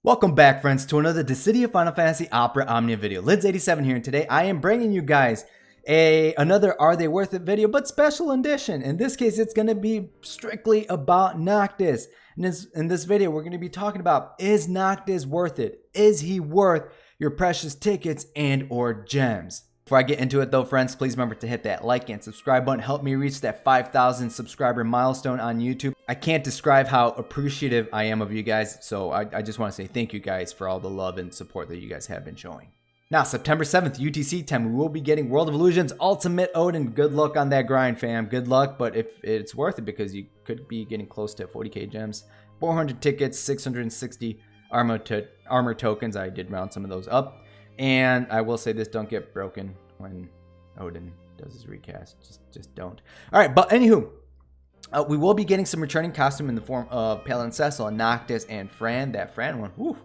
Welcome back, friends, to another The City of Final Fantasy Opera Omnia video. Lids87 here, and today I am bringing you guys another Are They Worth It video, but special edition. In this case, it's going to be strictly about Noctis. In this video, we're going to be talking about, is Noctis worth it? Is he worth your precious tickets and or gems? Before I get into it though, friends, please remember to hit that like and subscribe button. Help me reach that 5,000 subscriber milestone on YouTube. I can't describe how appreciative I am of you guys, so I just want to say thank you guys for all the love and support that you guys have been showing. Now, September 7th, UTC time, we will be getting World of Illusions Ultimate Odin. Good luck on that grind, fam. Good luck, but if it's worth it because you could be getting close to 40k gems, 400 tickets, 660 armor tokens. I did round some of those up. And I will say this, don't get broken when Odin does his recast. Just don't. All right, but anywho, we will be getting some returning costume in the form of Paladin Cecil, Noctis, and Fran. That Fran one, whew,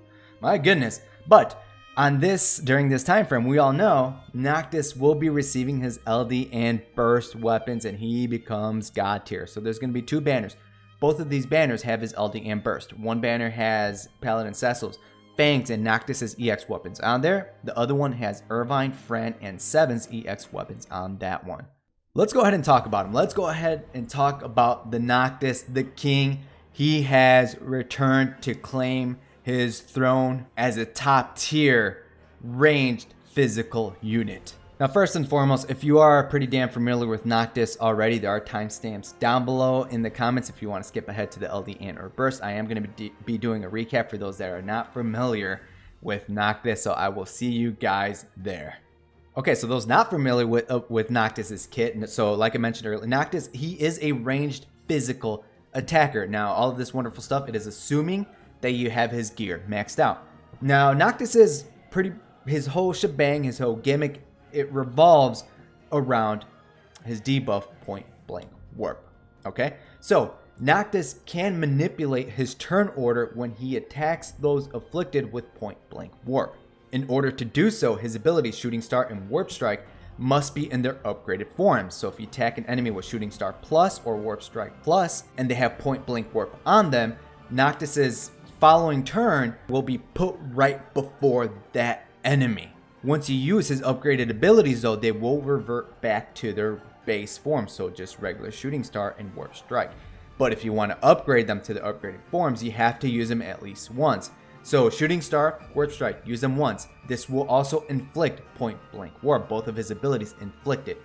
my goodness. But during this time frame, we all know Noctis will be receiving his LD and burst weapons, and he becomes God tier. So there's going to be two banners. Both of these banners have his LD and burst. One banner has Paladin Cecil's Fangs and Noctis' EX weapons on there. The other one has Irvine, Fran, and Seven's EX weapons on that one. Let's go ahead and talk about him. Let's go ahead and talk about the Noctis, the king. He has returned to claim his throne as a top tier ranged physical unit. Now, first and foremost, if you are pretty damn familiar with Noctis already, there are timestamps down below in the comments if you want to skip ahead to the LD and or burst. I am going to be doing a recap for those that are not familiar with Noctis, so I will see you guys there. Okay, so those not familiar with Noctis's kit, and so like I mentioned earlier, Noctis, he is a ranged physical attacker. Now, all of this wonderful stuff, it is assuming that you have his gear maxed out. Now, Noctis is his whole shebang, his whole gimmick, it revolves around his debuff point blank warp. Okay, so Noctis can manipulate his turn order when he attacks those afflicted with point blank warp. In order to do so, his abilities Shooting Star and Warp Strike must be in their upgraded forms. So if you attack an enemy with Shooting Star Plus or Warp Strike Plus and they have point blank warp on them, Noctis's following turn will be put right before that enemy. Once you use his upgraded abilities though, they will revert back to their base form, so just regular Shooting Star and Warp Strike. But if you want to upgrade them to the upgraded forms, you have to use them at least once. So Shooting Star, Warp Strike, use them once. This will also inflict point blank warp, both of his abilities inflicted.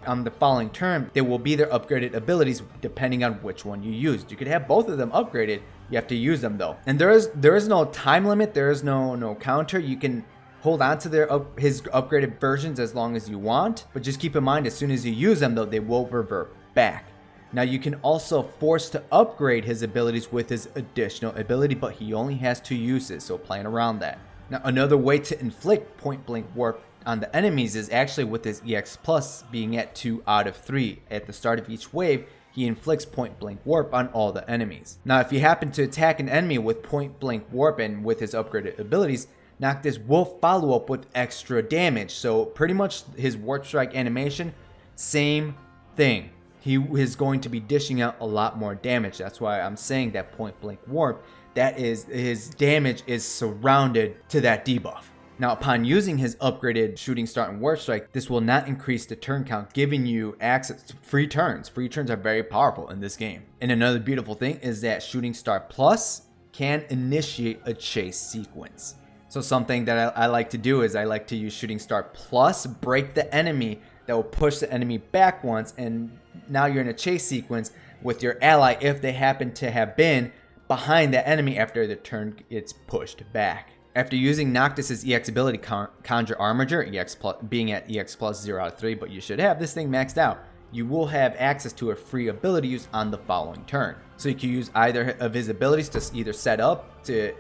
On the following turn, they will be their upgraded abilities depending on which one you used. You could have both of them upgraded, you have to use them though. And there is no time limit, there is no counter. You can hold on to his upgraded versions as long as you want, but just keep in mind as soon as you use them though, they will revert back. Now you can also force to upgrade his abilities with his additional ability, but he only has 2 uses, so plan around that. Now another way to inflict point blank warp on the enemies is actually with his EX Plus being at 2 out of 3. At the start of each wave, he inflicts point blank warp on all the enemies. Now if you happen to attack an enemy with point blank warp and with his upgraded abilities, Noctis will follow up with extra damage. So pretty much his Warp Strike animation, same thing. He is going to be dishing out a lot more damage. That's why I'm saying that point blank warp, that is, his damage is surrounded to that debuff. Now upon using his upgraded Shooting Star and Warp Strike, this will not increase the turn count, giving you access to free turns. Free turns are very powerful in this game. And another beautiful thing is that Shooting Star Plus can initiate a chase sequence. So something that I like to do is I like to use Shooting Star Plus, break the enemy, that will push the enemy back once, and now you're in a chase sequence with your ally if they happen to have been behind the enemy after the turn gets pushed back. After using Noctis' EX ability, Conjure Armiger, EX plus, being at EX plus 0 out of 3, but you should have this thing maxed out, you will have access to a free ability use on the following turn. So you can use either of his abilities to either set up to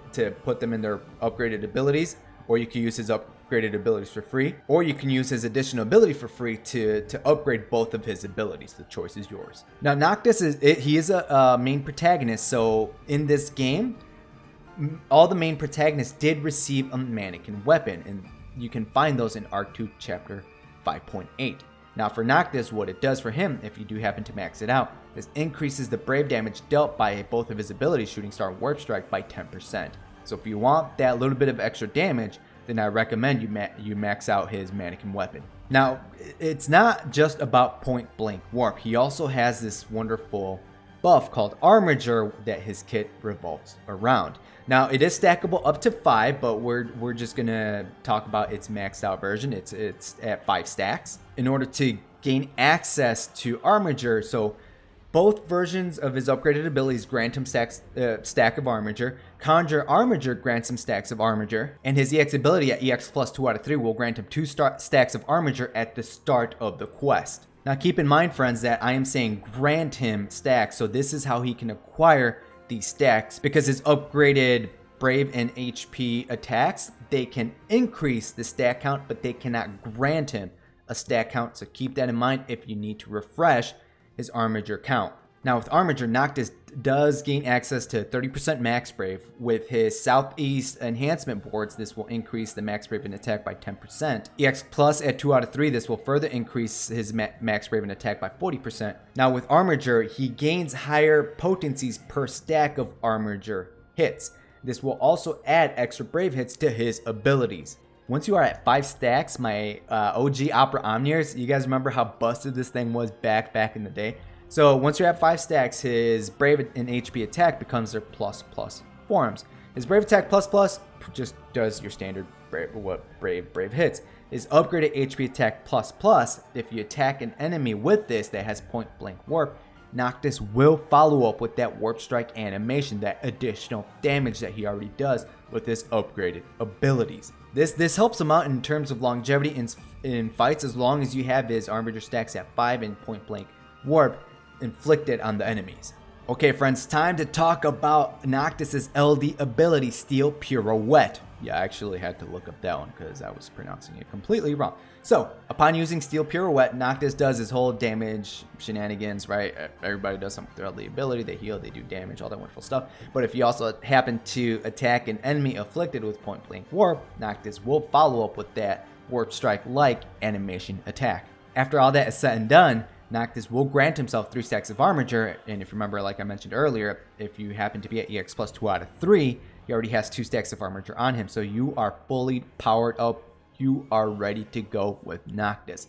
put them in their upgraded abilities, or you can use his upgraded abilities for free, or you can use his additional ability for free to upgrade both of his abilities. The choice is yours. Now Noctis he is a main protagonist, so in this game, all the main protagonists did receive a mannequin weapon, and you can find those in Arc 2 Chapter 5.8. Now for Noctis, what it does for him, if you do happen to max it out, is increases the brave damage dealt by both of his abilities, Shooting Star and Warp Strike, by 10%. So if you want that little bit of extra damage, then I recommend you max out his mannequin weapon. Now, it's not just about point blank warp. He also has this wonderful buff called Armiger that his kit revolves around. Now, it is stackable up to 5, but we're just gonna talk about its maxed out version. It's at 5 stacks. In order to gain access to Armiger, so both versions of his upgraded abilities grant him stack of Armiger. Conjure Armiger grants him stacks of Armiger. And his EX ability at EX plus 2 out of 3 will grant him 2 stacks of Armiger at the start of the quest. Now keep in mind, friends, that I am saying grant him stacks. So this is how he can acquire these stacks, because his upgraded Brave and HP attacks, they can increase the stack count, but they cannot grant him a stack count. So keep that in mind if you need to refresh his Armiger count. Now with Armiger, Noctis does gain access to 30% max brave. With his southeast enhancement boards, this will increase the max brave and attack by 10%. EX plus at 2 out of 3, this will further increase his max brave and attack by 40%. Now with Armiger, he gains higher potencies per stack of Armiger hits. This will also add extra brave hits to his abilities. Once you are at 5 stacks, my OG Opera Omniers, you guys remember how busted this thing was back in the day? So once you're at 5 stacks, his Brave and HP attack becomes their plus forms. His Brave attack plus just does your standard Brave hits. His upgraded HP attack plus, if you attack an enemy with this that has point blank warp, Noctis will follow up with that warp strike animation, that additional damage that he already does with his upgraded abilities. This helps him out in terms of longevity in fights, as long as you have his Armiger stacks at 5 and point blank warp inflicted on the enemies. Okay friends, time to talk about Noctis's LD ability, Steel Pirouette. Yeah, I actually had to look up that one because I was pronouncing it completely wrong. So, upon using Steel Pirouette, Noctis does his whole damage shenanigans, right? Everybody does something with their LD ability, they heal, they do damage, all that wonderful stuff. But if you also happen to attack an enemy afflicted with point blank warp, Noctis will follow up with that warp strike-like animation attack. After all that is said and done, Noctis will grant himself 3 stacks of Armiger, and if you remember, like I mentioned earlier, if you happen to be at EX plus 2 out of 3, he already has 2 stacks of Armiger on him, so you are fully powered up, you are ready to go with Noctis.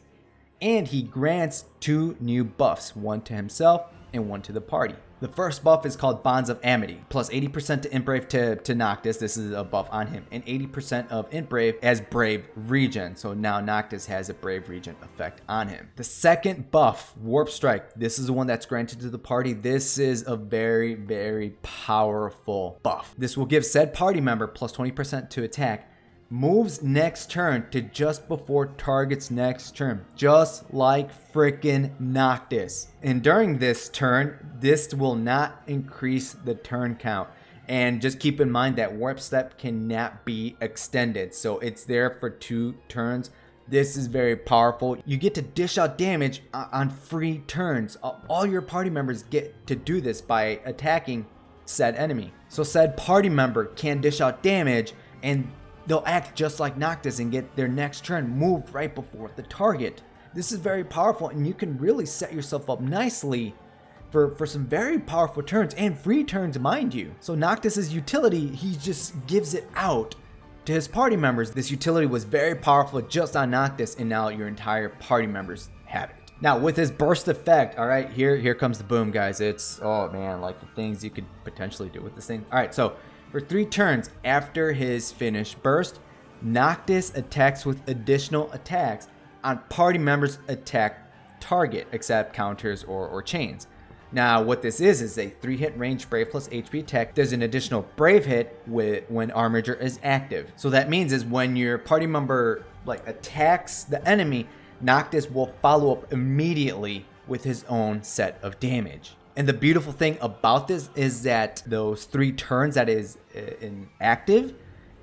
And he grants 2 new buffs, one to himself and one to the party. The first buff is called Bonds of Amity, plus 80% to Int Brave to Noctis, this is a buff on him, and 80% of Int Brave as Brave Regen, so now Noctis has a Brave Regen effect on him. The second buff, Warp Strike, this is the one that's granted to the party. This is a very powerful buff. This will give said party member plus 20% to attack, moves next turn to just before target's next turn, just like frickin' Noctis. And during this turn, this will not increase the turn count. And just keep in mind that Warp Step cannot be extended, so it's there for 2 turns. This is very powerful. You get to dish out damage on free turns. All your party members get to do this by attacking said enemy. So said party member can dish out damage, and they'll act just like Noctis and get their next turn moved right before the target. This is very powerful, and you can really set yourself up nicely for some very powerful turns, and free turns, mind you. So Noctis's utility, he just gives it out to his party members. This utility was very powerful just on Noctis, and now your entire party members have it. Now with his burst effect, all right, here comes the boom, guys. It's, oh man, like the things you could potentially do with this thing. All right, so for 3 turns after his finished burst, Noctis attacks with additional attacks on party members' attack target, except counters or chains. Now what this is a 3-hit range Brave plus HP attack. There's an additional Brave hit when Armiger is active. So that means is when your party member like attacks the enemy, Noctis will follow up immediately with his own set of damage. And the beautiful thing about this is that those 3 turns that is active,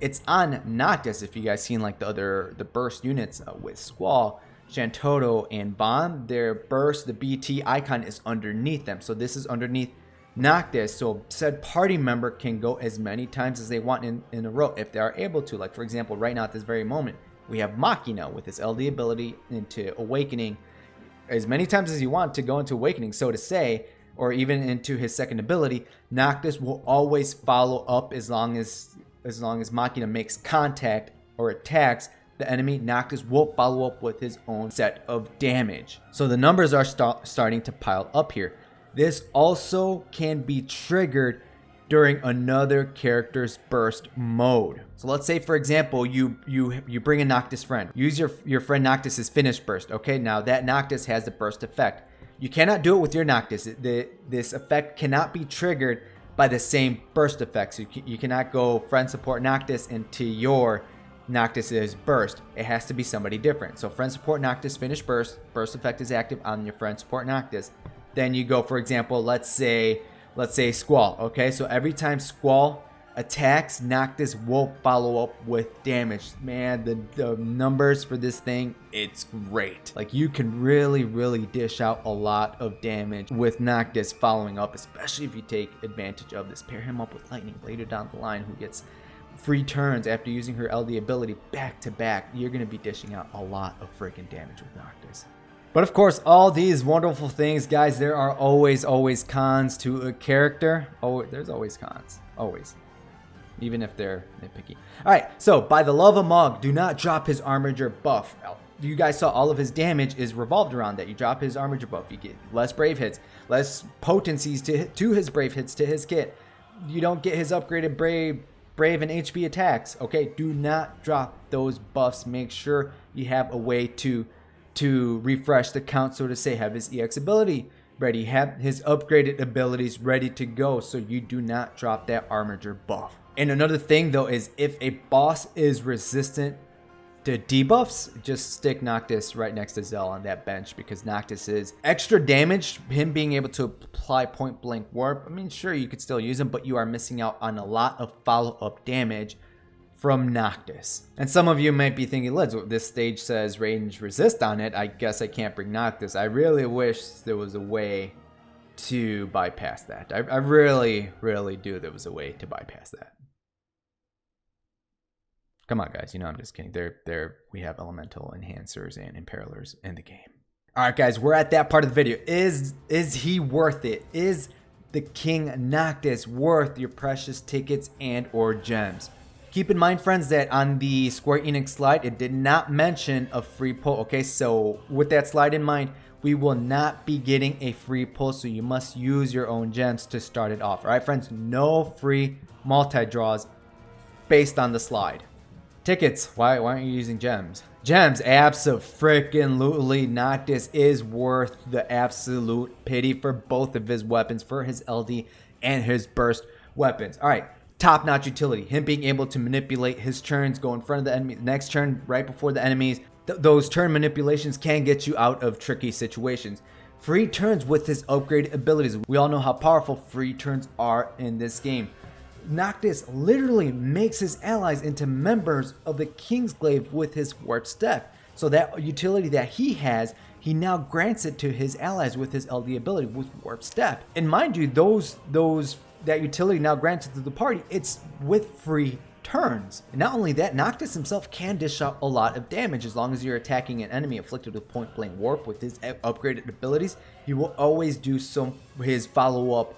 it's on Noctis. If you guys seen like the burst units with Squall, Shantoto, and Bond, their burst, the BT icon is underneath them. So this is underneath Noctis. So said party member can go as many times as they want in a row if they are able to. Like for example, right now at this very moment, we have Machina with his LD ability into Awakening as many times as you want to go into Awakening, so to say, or even into his second ability. Noctis will always follow up as long as as Machina makes contact or attacks the enemy, Noctis will follow up with his own set of damage. So the numbers are starting to pile up here. This also can be triggered during another character's burst mode. So let's say, for example, you bring a Noctis friend. Use your friend Noctis's finish burst. Okay, now that Noctis has the burst effect. You cannot do it with your Noctis. This effect cannot be triggered by the same burst effect. So you cannot go friend support Noctis into your Noctis's burst. It has to be somebody different. So friend support Noctis finish burst effect is active on your friend support Noctis. Then you go, for example, let's say Squall. Okay, so every time Squall attacks, Noctis will follow up with damage. Man, the numbers for this thing, it's great. Like, you can really dish out a lot of damage with Noctis following up, especially if you take advantage of this. Pair him up with Lightning later down the line, who gets free turns after using her LD ability back to back. You're going to be dishing out a lot of freaking damage with Noctis. But of course, all these wonderful things, guys, there are always cons to a character. Oh, there's always cons. Always. Even if they're nitpicky. Alright, so by the love of Mog, do not drop his Armiger buff. You guys saw all of his damage is revolved around that. You drop his Armiger buff, you get less brave hits, less potencies to his brave hits to his kit. You don't get his upgraded brave and HP attacks. Okay, do not drop those buffs. Make sure you have a way to refresh the count, so to say. Have his EX ability ready, have his upgraded abilities ready to go, so you do not drop that Armiger buff. And another thing though is, if a boss is resistant to debuffs, just stick Noctis right next to Zell on that bench, because Noctis is extra damage. Him being able to apply point blank warp, I mean, sure, you could still use him, but you are missing out on a lot of follow-up damage from Noctis. And some of you might be thinking, Liz, this stage says range resist on it. I guess I can't bring Noctis. I really wish there was a way to bypass that. I really do there was a way to bypass that. Come on, guys. You know, I'm just kidding. We have elemental enhancers and imperilers in the game. All right, guys, we're at that part of the video. Is he worth it? Is the King Noctis worth your precious tickets and or gems? Keep in mind, friends, that on the Square Enix slide, it did not mention a free pull. Okay, so with that slide in mind, we will not be getting a free pull, so you must use your own gems to start it off. All right, friends, no free multi-draws based on the slide. Tickets, why aren't you using gems? Gems, abso-freaking-lutely. Noctis is worth the absolute pity for both of his weapons, for his LD and his burst weapons. All right. Top-notch utility. Him being able to manipulate his turns, go in front of the enemy, next turn right before the enemies. Those turn manipulations can get you out of tricky situations. Free turns with his upgraded abilities. We all know how powerful free turns are in this game. Noctis literally makes his allies into members of the Kingsglave with his warp step. So that utility that he has, he now grants it to his allies with his LD ability with warp step. And mind you, that utility now granted to the party, it's with free turns. And not only that, Noctis himself can dish out a lot of damage. As long as you're attacking an enemy afflicted with point blank warp with his upgraded abilities, he will always do his follow-up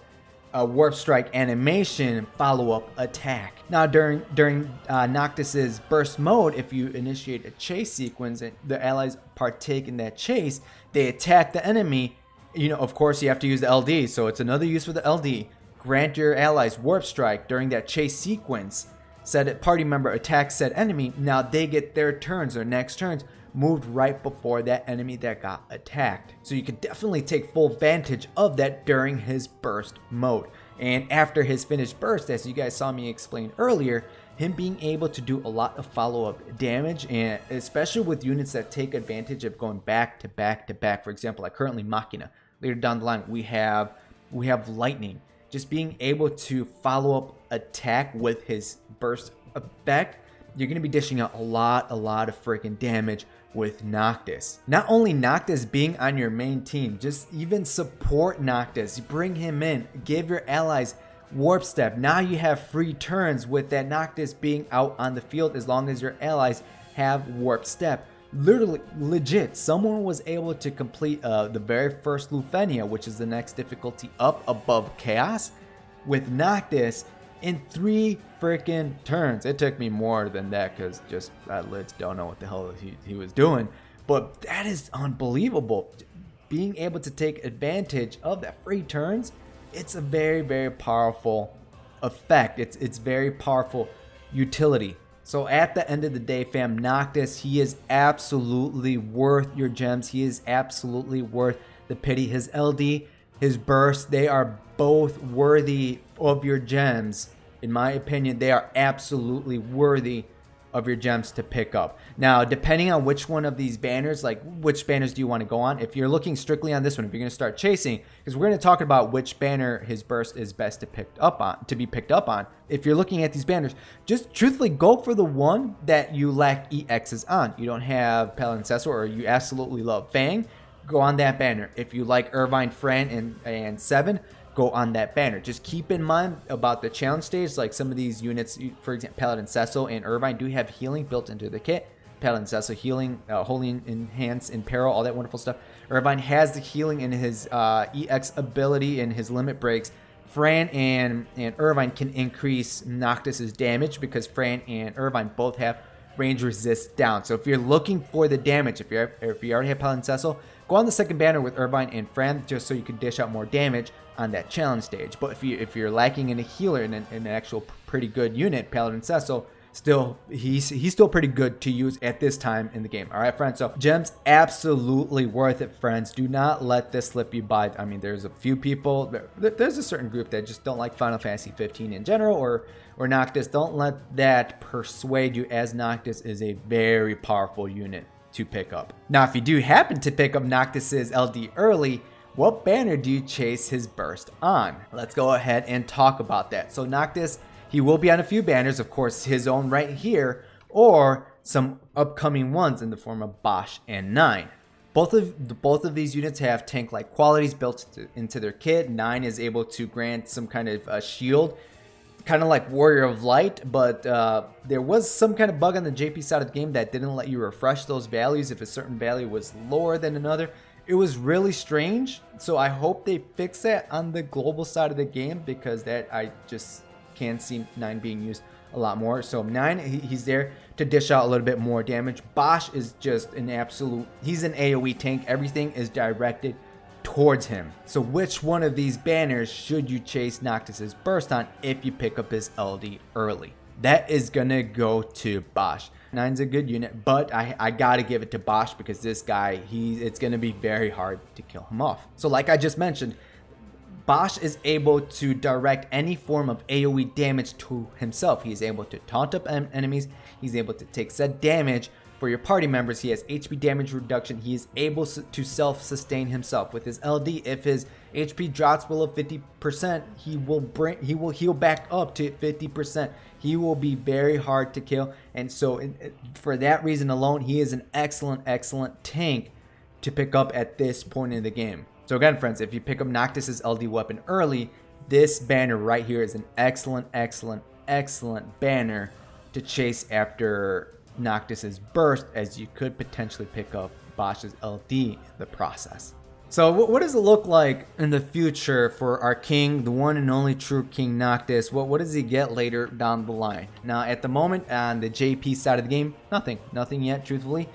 warp strike animation follow-up attack. Now during Noctis's burst mode, if you initiate a chase sequence and the allies partake in that chase, they attack the enemy. You know, of course, you have to use the LD, so it's another use for the LD. Grant your allies warp strike during that chase sequence. Said party member attacks said enemy. Now they get their turns, their next turns, moved right before that enemy that got attacked. So you could definitely take full advantage of that during his burst mode. And after his finished burst, as you guys saw me explain earlier, him being able to do a lot of follow-up damage, and especially with units that take advantage of going back to back to back. For example, like currently Machina. Later down the line, we have Lightning. Just being able to follow up attack with his burst effect, you're going to be dishing out a lot of freaking damage with Noctis. Not only Noctis being on your main team, just even support Noctis. Bring him in, give your allies warp step. Now you have free turns with that Noctis being out on the field as long as your allies have warp step. Literally, legit, someone was able to complete the very first Lufenia, which is the next difficulty up above Chaos, with Noctis in 3 freaking turns. It took me more than that because just Lids don't know what the hell he was doing. But that is unbelievable. Being able to take advantage of that free turns, it's a very, very powerful effect. It's very powerful utility. So at the end of the day, fam, Noctis, he is absolutely worth your gems. He is absolutely worth the pity. His LD, his burst, they are both worthy of your gems. In my opinion, they are absolutely worthy of your gems to pick up. Now, depending on which one of these banners, like which banners do you want to go on? If you're looking strictly on this one, if you're going to start chasing, because we're going to talk about which banner his burst is best to be picked up on. If you're looking at these banners, just truthfully go for the one that you lack EXs on. You don't have Paladin Cecil or you absolutely love Fang, go on that banner. If you like Irvine, Fran, and Seven, go on that banner. Just keep in mind about the challenge stage, like some of these units, for example, Paladin Cecil and Irvine do have healing built into the kit. Paladin Cecil healing, Holy Enhance, in Peril, all that wonderful stuff. Irvine has the healing in his EX ability and his limit breaks. Fran and Irvine can increase Noctis's damage because Fran and Irvine both have range resist down. So if you're looking for the damage, if you already have Paladin Cecil, go on the second banner with Irvine and Fran just so you can dish out more damage on that challenge stage. But if you're lacking in a healer and an actual pretty good unit, Paladin Cecil, he's still pretty good to use at this time in the game. All right, friends. So gems, absolutely worth it, friends. Do not let this slip you by. I mean, there's a few people. There's a certain group that just don't like Final Fantasy 15 in general, or Noctis. Don't let that persuade you, as Noctis is a very powerful unit to pick up. Now, if you do happen to pick up Noctis's LD early, what banner do you chase his burst on? Let's go ahead and talk about that. So Noctis, he will be on a few banners, of course, his own right here, or some upcoming ones in the form of Bosch and 9. Both of these units have tank-like qualities built into their kit. 9 is able to grant some kind of shield, kind of like Warrior of Light, but there was some kind of bug on the JP side of the game that didn't let you refresh those values if a certain value was lower than another. It was really strange, so I hope they fix that on the global side of the game, because that I just can't see 9 being used a lot more. So 9, he's there to dish out a little bit more damage. Bosch is just an absolute, he's an AoE tank. Everything is directed towards him. So which one of these banners should you chase Noctis's burst on if you pick up his LD early? That is gonna go to Bosch. 9's a good unit, but I gotta give it to Bosch because this guy, it's gonna be very hard to kill him off. So like I just mentioned, Bosch is able to direct any form of AoE damage to himself. He is able to taunt up enemies. He's able to take said damage for your party members. He has HP damage reduction. He is able to self-sustain himself with his LD. If his HP drops below 50%, he will heal back up to 50%. He will be very hard to kill, and so for that reason alone, he is an excellent tank to pick up at this point in the game. So again, friends, if you pick up Noctis's LD weapon early, this banner right here is an excellent banner to chase after Noctis's burst, as you could potentially pick up Bosch's LD in the process. So what does it look like in the future for our king, the one and only true King Noctis? What does he get later down the line? Now, at the moment, on the JP side of the game, nothing yet, truthfully.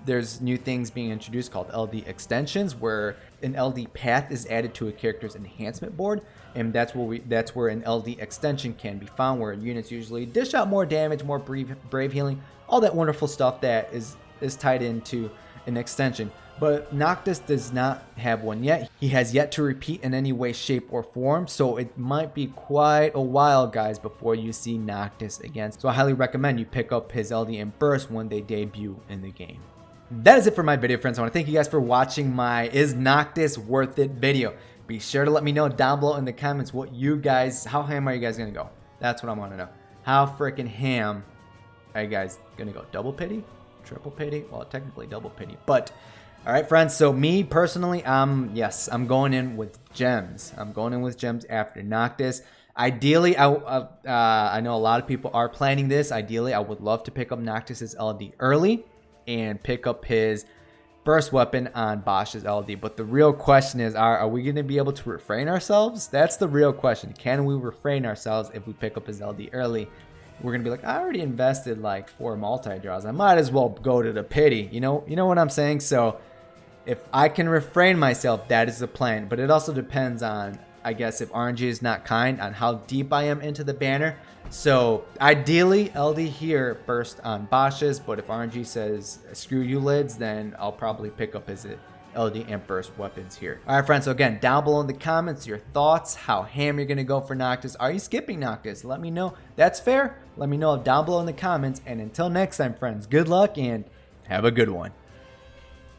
There's new things being introduced called LD extensions, where an LD path is added to a character's enhancement board, and that's where an LD extension can be found, where units usually dish out more damage, more brave healing, all that wonderful stuff that is tied into an extension. But Noctis does not have one yet. He has yet to repeat in any way, shape, or form, so it might be quite a while, guys, before you see Noctis again. So I highly recommend you pick up his LD and burst when they debut in the game. That is it for my video, friends. I want to thank you guys for watching my Is Noctis Worth It video. Be sure to let me know down below in the comments how ham are you guys going to go? That's what I want to know. How freaking ham are you guys going to go? Double pity? Triple pity? Well, technically double pity, but all right, friends. So me personally, yes, I'm going in with gems. I'm going in with gems after Noctis. Ideally, I know a lot of people are planning this. Ideally, I would love to pick up Noctis's LD early and pick up his burst weapon on Bosch's LD. But the real question is, are we going to be able to refrain ourselves? That's the real question. Can we refrain ourselves if we pick up his LD early? We're going to be like, I already invested like 4 multi-draws. I might as well go to the pity. You know what I'm saying? So if I can refrain myself, that is the plan. But it also depends on, I guess, if RNG is not kind, on how deep I am into the banner. So ideally, LD here burst on Bosch's, but if RNG says screw you lids, then I'll probably pick up his LD and burst weapons here. All right, friends. So again, down below in the comments, your thoughts, how ham you're going to go for Noctis. Are you skipping Noctis? Let me know. That's fair. Let me know down below in the comments. And until next time, friends, good luck and have a good one.